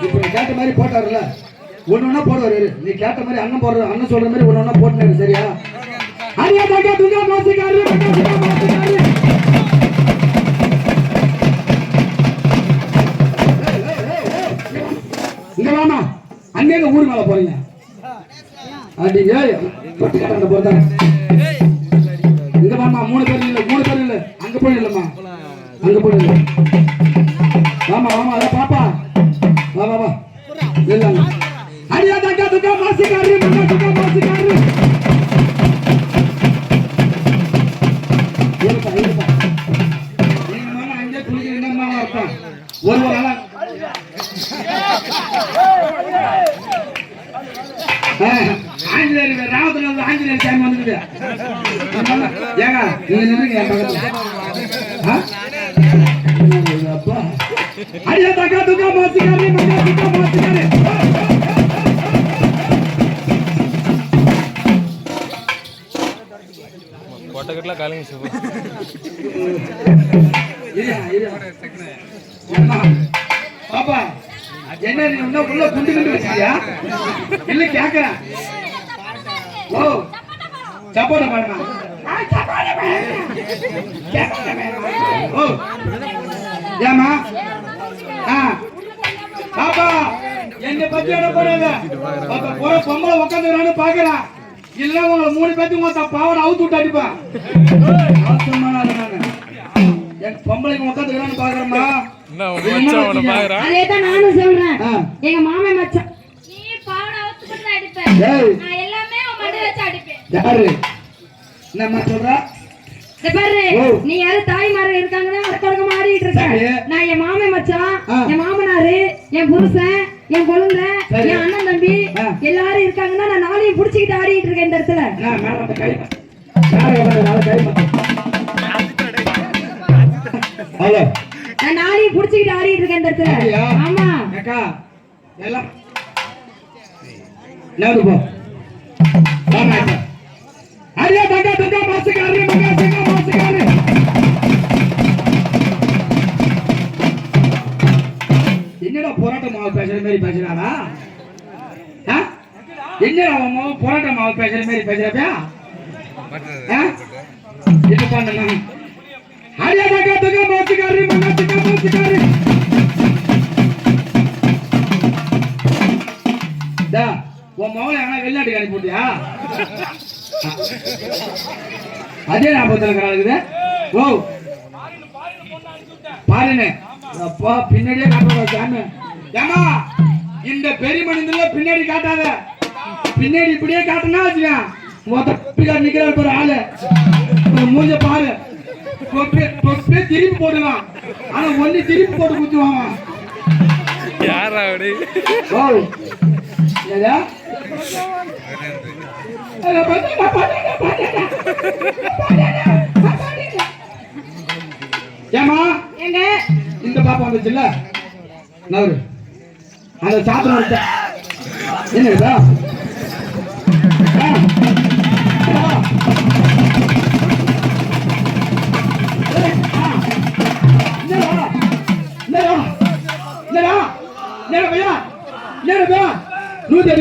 இப்ப நீ கேட்ட மாதிரி போட்டாருல ஒண்ணு ஒண்ணா போடுவாரு. நீ கேட்ட மாதிரி அண்ணன் போடுற அண்ணன் சொல்ற மாதிரி ஒண்ணு ஒண்ணா போட்டுனாரு. சரியா? அரியா தாக்கா துங்கா மாசிக்காரு இங்க வாமா. அங்கே ஊர் மேல போறீங்க அப்படிங்க பொட்டுக்காட்ட போறதா. இங்க வாமா. 3 பேர் இல்ல அங்க போய் இல்லம்மா. அங்க போய் இல்ல. வாமா அத பாப்பா. வா வா வா. இல்ல அரியா தாக்கா துங்கா மாசிக்காரு துங்கா மாசிக்காரு. இருப்பா நீங்க மேல அங்கே குளிக்கிறீங்கம்மா அர்த்தம். ஒரு நாளா ஆஞ்சநேயர் ராவத்துல ஆஞ்சநேயர் சாமி வந்துருது. ஏங்க நீங்க நின்றுங்க என் பக்கத்துல. அப்பா அரியா தாக்கா துங்கா மாசிக்காரு துங்கா மாசிக்காரு. கோட்டக்கட்டல காலிங் சிவ பாப்பா என்ன நீ இன்னும் உள்ள குண்டு குண்டு வச்சியா? இல்ல கேக்குறேன். ஓ சப்போட்டா பாடுமா? ஓ ஏமா பாப்பா என்ன பத்தி என்ன போறாங்க? போற பொம்பளை உட்காந்துறான்னு பாக்குறேன். இல்ல உங்களை 3 பேத்துக்கு மொத்தம் பாவனை அவுத்து விட்டு அடிப்பா. என் பொம்பளைக்கு உட்காந்துக்கிறான்னு பாக்குறேம்மா. அதேதான் நானும் சொல்றேன். எங்க மாமா மச்சான் நீ பாவனை அவுத்து விட்டு அடிப்ப. நான் எல்லாமே உன் மடி வச்சு அடிப்பேன். யாரு என்னம்மா சொல்றா? பாரு நீ யாரு தாய்மார இருக்காங்கன்னா அடக்கடக்க மாறிட்டு இருக்க. நான் என் மாமே மச்சான், என் மாமனாரு, என் புருஷன், என் குழந்தை, என் அண்ணன் தம்பி எல்லாரும் இருக்காங்கன்னா நான் நாளையும் புடிச்சுக்கிட்டு ஆடிட்டு இருக்கேன் இந்த இடத்துல. நான் நாளையும் புடிச்சுக்கிட்டு ஆடிட்டு இருக்கேன் இந்த இடத்துல. ஆமா அக்கா எல்லாம் லாடு போ. அரியா தாக்கா துங்கா மாசிக்காரு துங்கா மாசிக்காரு. என்னடா போராட்ட மாவு பேசுற மாதிரி பேசுறாரா? என்னடா அவன் போராட்ட மாவு பேசுற மாதிரி பேசுறப்பா? இது பண்ணலாம். அரியா தாக்கா துங்கா மாசிக்காரு துங்கா மாசிக்காரு. டா உன் மவளை ஆனா வெளிநாட்டுக்கு அனுப்பி போட்டியா? அதே ஞாபகத்தில் இருக்கிறாங்க. ஓ பாருங்க அப்பா பின்னாடியே காட்டுறா. ஏமா இந்த பெரிய மனிதன்ல பின்னாடி காட்டாத. பின்னாடி இப்படியே காட்டினா வச்சுக்க மொத்த நிக்கிறாரு ஒரு ஆளு. மூஞ்ச பாரு. தொப்பே திருப்பி போடுவான். ஆனா ஒண்ணு திருப்பி போட்டு குத்துவான். ஓ ஏதா ஏமா எங்க இந்த பாப்பா வந்துச்சுல்ல நவரு அந்த சாப்பிட வச்ச என்னடா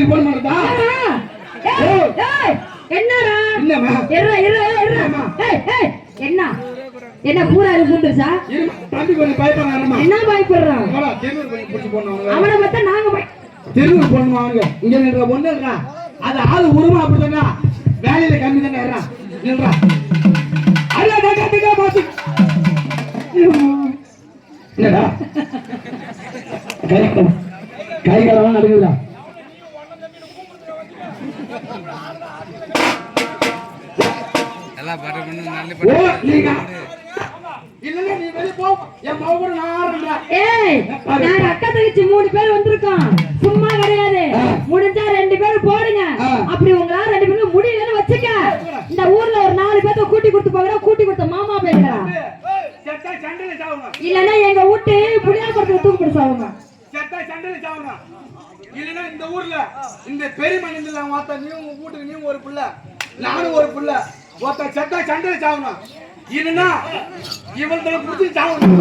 போன் மாட்டா என்னடா என்னமா என்ன என்ன பூரா இருந்துச்சா? தம்பி கொஞ்சம் பயப்படுறான். என்ன பயப்படுறான்? அவனை பார்த்தா நாங்க தெருவு போடணுமா? அவங்க இங்க நின்ற ஒண்ணு இருக்கா அது ஆளு உருவம் அப்படித்தானா? வேலையில கம்மி தானே ஏறா நின்றா. என்னடா கைகாலெல்லாம் நடக்குதுடா. அக்கா தங்கச்சி 3 பேர் வந்திருக்கோம். சும்மா கிடையாது. முடிஞ்சா 2 பேரும் போடுங்க. அப்படி உங்களால 2 பேரும் முடியலன்னு வச்சுக்க. இந்த ஊர்ல ஒரு 4 பேர்த்த கூட்டி கொடுத்து போகிற கூட்டி கொடுத்த மாமா பேசுறா. இல்லன்னா எங்க வீட்டு புளியாபுரத்துல தூக்கு போட்டு சாவுங்க. இல்லன்னா இந்த ஊர்ல இந்த பெரிய மனிதன்ல வாத்த நீ உங்க வீட்டுக்கு நீ ஒரு புள்ள நானும் ஒரு புள்ள ஒருத்த செத்தா சண்டையில சாவணும். இல்லன்னா இவள்களை புடிச்சு சாவணும்.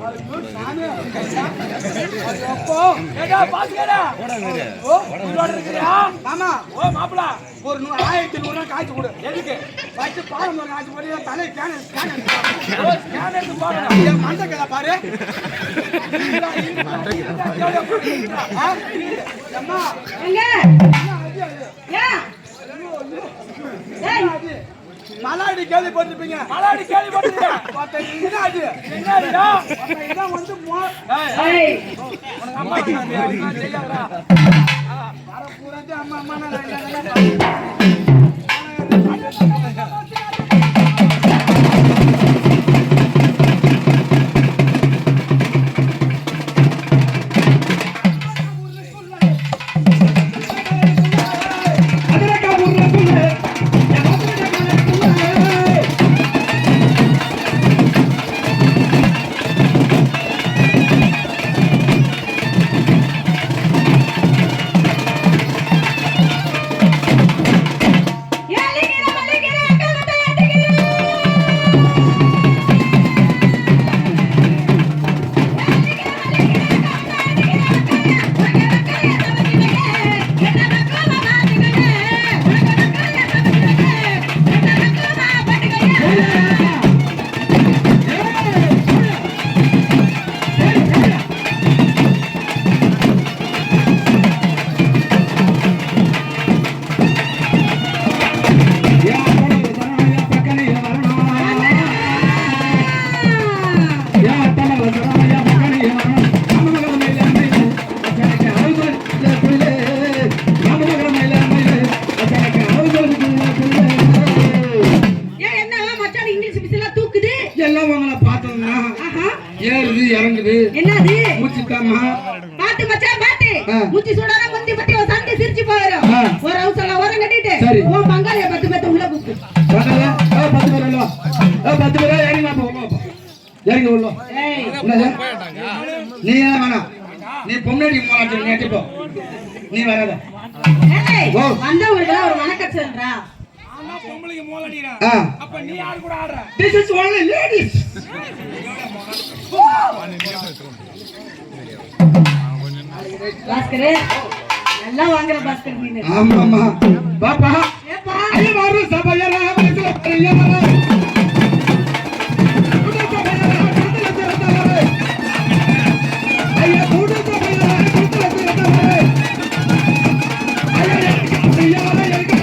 ஒரு 1100 காய்ச்சி கொடு. எதுக்கு? வச்சு பாலம் காய்ச்சி போட்டு தலை மண்டை கதை பாரு. மலாடி கேள்விப்பட்டிருப்பீங்க. மலாடி கேள்விப்பட்டிருக்கீங்க. ஏறுது இறங்குது என்னது மூச்சுக்காமா பாத்து மச்சான் பாத்து மூச்சு சூடான முந்தி பத்தி ஒரு சண்டை சிரிச்சு போயிரும் ஒரு ஹவுஸ்ல ஓரம் கட்டிட்டு உன் பங்காளிய 10 பேத்த உள்ள கூப்பிடு பங்காளிய 10 பேர் இல்ல 10 பேர் இறங்கி வா போ இறங்கி உள்ள ஏய் நீ என்ன வேணாம் நீ பொம்னடி மூளாச்சு நேட்டி போ நீ வராத ஏய் வந்தவங்களுக்கு ஒரு வணக்கம் சொல்றா ஆனா பொம்பளைக்கு மூளடிடா அப்ப நீ யார் கூட ஆடுற this is only ladies பாஸ்கரே நல்லா வாங்குற பாஸ்கர் நீ ஆமா ஆமா பாப்பா ஏப்பா ஐயா மாறு சபையரா மனசுல பெரியவரா ஐயா கூடு சபையரா மனசுல பெரியவரா ஐயா பெரியவரா எனக்கு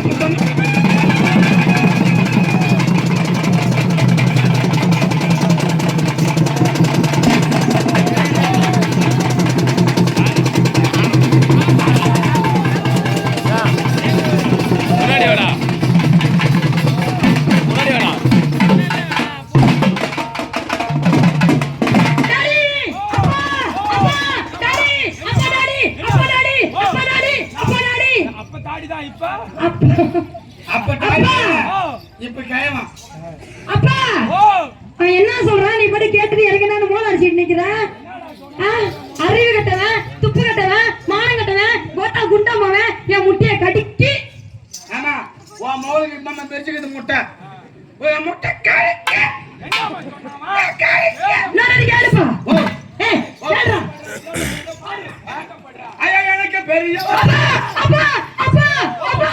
என்ன சொல்ற நீ படி கேட்டு எனக்கு மோத அடிச்சிட்டு நிக்கிற அறிவு கட்டவன் துப்பு கட்டவன் மானம் கட்டவன் கோட்டா குண்டமாவன் என் முட்டைய கடிக்கி ஆமா உன் மோதுக்கு நம்ம தெரிஞ்சுக்கிது முட்டை உன் முட்டை கடிக்க நான் கேளுப்பா ஏய் கேளுடா ஐயா எனக்கு பெரிய அப்பா அப்பா அப்பா அப்பா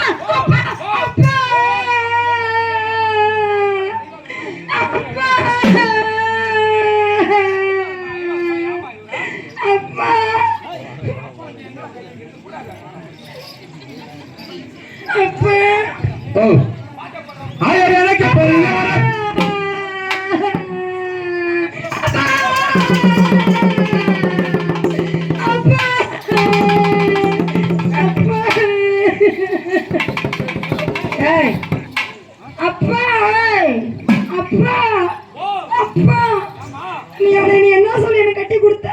அப்பா அப்பா நீ என்ன சொல்லி எனக்கு கட்டி கொடுத்த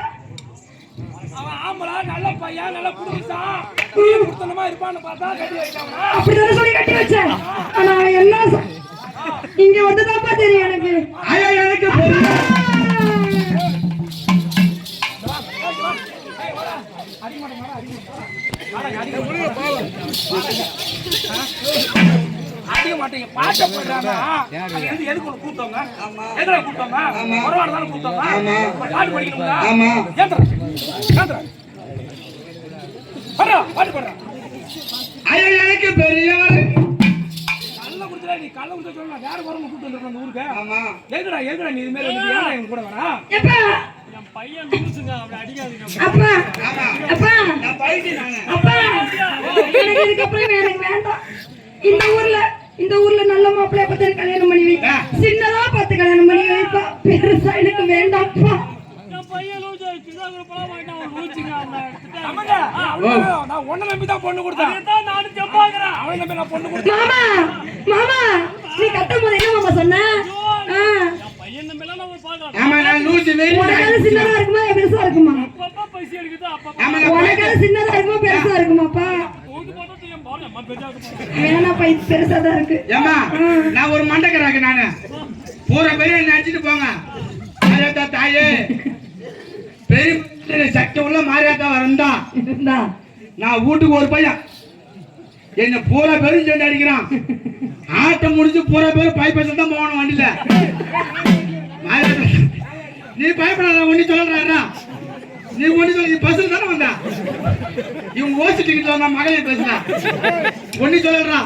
அவன் ஆம்பளா நல்ல பையன் நல்ல புடிச்சா குடுத்தனமா இருப்பான்னு பார்த்தா கட்டி வைச்சாங்க அப்படிதான் சொல்லி கட்டி வச்சேன் ஆனா அவன் என்ன இங்க வந்து தான் தெரியும் எனக்கு ஐயா எனக்கு அடிமட அடிக்க மாட்டீங்க. பாட்ட போடுறாமா? அது எதுக்கு உன்னை கூப்பிட்டோங்க? எதுல கூப்பிட்டோங்க? ஒருவாட தான கூப்பிட்டோங்க. பாட்டு படிக்கணுங்களா? ஆமா. ஏந்திரா. பரா, பாட்டு பரா. ஐயா எனக்கு பெரியவர். கல்ல குடுறா நீ கல்ல குடுற சொன்னா வேற வரணும் கூப்பிட்டு வந்திருக்க அந்த ஊருக்கு. ஆமா. எதுடா நீ இது மேல வந்து ஏன் எங்க கூட வரா? எப்பா என் பையன் லூசுங்க அவளை அடிக்காதீங்க. அப்பா. அப்பா. நான் பையன் நானே. அப்பா. எனக்கு இதுக்கு அப்புறம் எனக்கு வேண்டாம். இந்த ஊர்ல நல்ல மாப்பிள்ளைய பார்த்து கல்யாணம் பண்ணி வை. சின்னதா பார்த்து கல்யாணம் பண்ணி வைப்பா. பெருசா எனக்கு வேண்டாம்ப்பா. என் பையன் லூசா சின்னதா போக மாட்டான் அவன் லூசுங்க அவனை எடுத்துட்டு. அம்மா நான் ஒண்ணு நம்பி தான் பொண்ணு கொடுத்தேன். அதான் நானும் ஜம்பாக்குறேன். அவனை நம்பி நான் பொண்ணு கொடுத்தேன். மாமா நீ கட்டும்போது என்ன மாமா சொன்ன? பையன் நம்பிலாம் நம்ம பார்க்கலாம். ஆமா நான் லூசு வெரி உனக்கு சின்னதா இருக்குமா பெருசா இருக்குமா? அப்பப்ப பைசா எடுக்குது அப்பப்ப. உனக்கு சின்னதா இருக்குமா பெருசா இருக்குமாப்பா? போடு போடு ஏன் பாரு அம்மா பெருசா இருக்கு. வேணா பை பெருசா தான் இருக்கு. ஏமா நான் ஒரு மண்டக்கறாங்க நானு. பூரா பெரிய நினைச்சிட்டு போங்க. மாரியாத்தா தாயே. பெரிய சட்டை உள்ள மாரியாத்தா வரண்டா. நான் வீட்டுக்கு ஒரு பையன் என்ன பூரா பேரும் சேர்ந்து அடிக்கிறான். ஆட்டம் முடிஞ்சு பூரா பேரும் பைப்பேச தான் போகணும் வண்டியில. நீ பயப்படாத ஒண்ணு சொல்றா. நீ ஒண்ணு சொல்ல பஸ்ல தானே வந்தா. இவங்க ஓசி டிக்கெட் வந்தா மகளே பேசுறா. ஒண்ணு சொல்றா.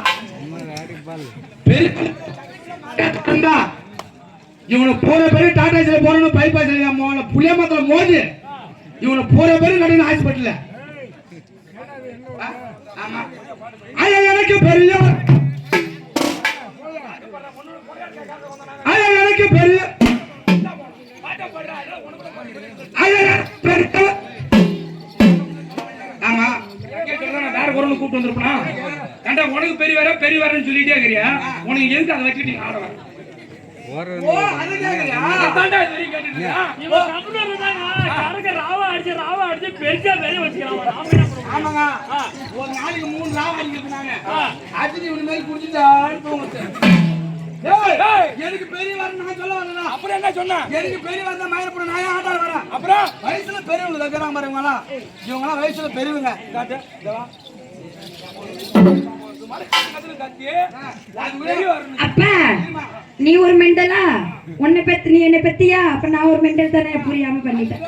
இவனை பூரா பேரும் டாடாஸ்ல போறணும் பைப்பேஸ்ல மோன புளியமத்துல மோதி இவனை பூரா பேரும் கடையில் ஹாஸ்பிட்டல்ல. ஆமா ஐயா எனக்கு பெரிய ஐயா எனக்கு பெரிய ஆமா வேற குரல் கூப்பிட்டு வந்திருப்பா. கண்டா உனக்கு பெரியவரன்னு சொல்லிட்டே இருக்கிறியா? உனக்கு எதுக்கு அதை வச்சுட்டு ஆட வர? ஒரு நாளைக்கு 3 ராவ அடிக்கிறாங்க. எனக்கு பெரியவர் நான் சொல்ல வரல. அப்புறம் என்ன சொன்ன? எனக்கு பெரியவர் தான் மயிரப்புற நான் ஆட வரேன். அப்புறம் வயசுல பெரியவங்க இருக்கிறாங்க பாருங்க. இவங்கலாம் வயசுல பெரியவங்க. அப்பா நீ ஒரு மெண்டலா? உன்னை பத்தி நீ என்ன பத்தியா? அப்ப நான் ஒரு மெண்டல் தானே புரியாம பண்ணிட்டேன்.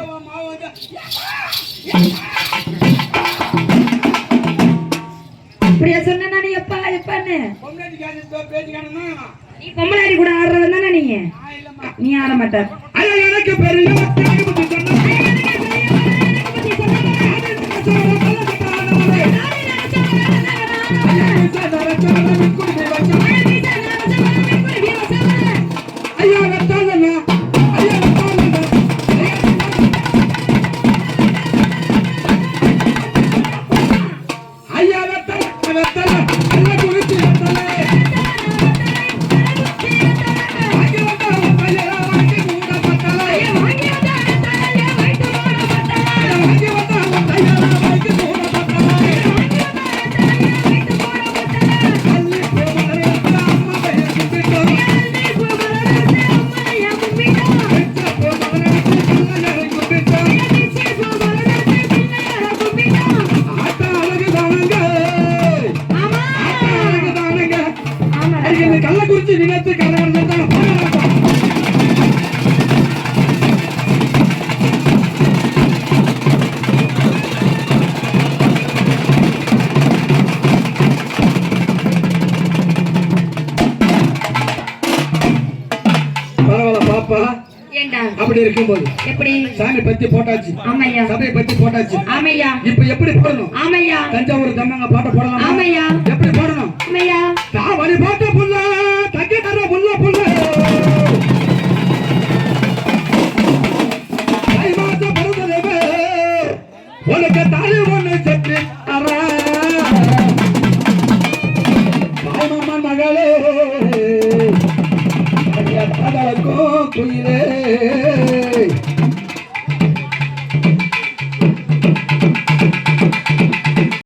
அப்படியா சொன்ன நானே எப்பா எப்பான்னு? நீ பொம்பளாடி கூட ஆடுறவன் தானே நீ ஆட மாட்ட. எனக்கு பெரிய கள்ளக்குறிச்சி நினைத்து பரவாயில்ல பாப்பா. அப்படி இருக்கும்போது எப்படி சாமி பத்தி போட்டாச்சு. ஆமையா. சபை பத்தி போட்டாச்சு. ஆமையா. இப்ப எப்படி போடணும்? ஆமையா. தஞ்சாவூர் தம்மங்க பாட்ட போடலாம். ஆமையா. எப்படி போடணும்? ஆமையா. தாவணி பாட்ட புள்ள தக்கி தர புள்ள புள்ள ஐ மாச பரதேவே உனக்கு தாலி ஒண்ணு செட்டு அரா மாமன் மகளே ஐயா தாதலக்கோ குயிலே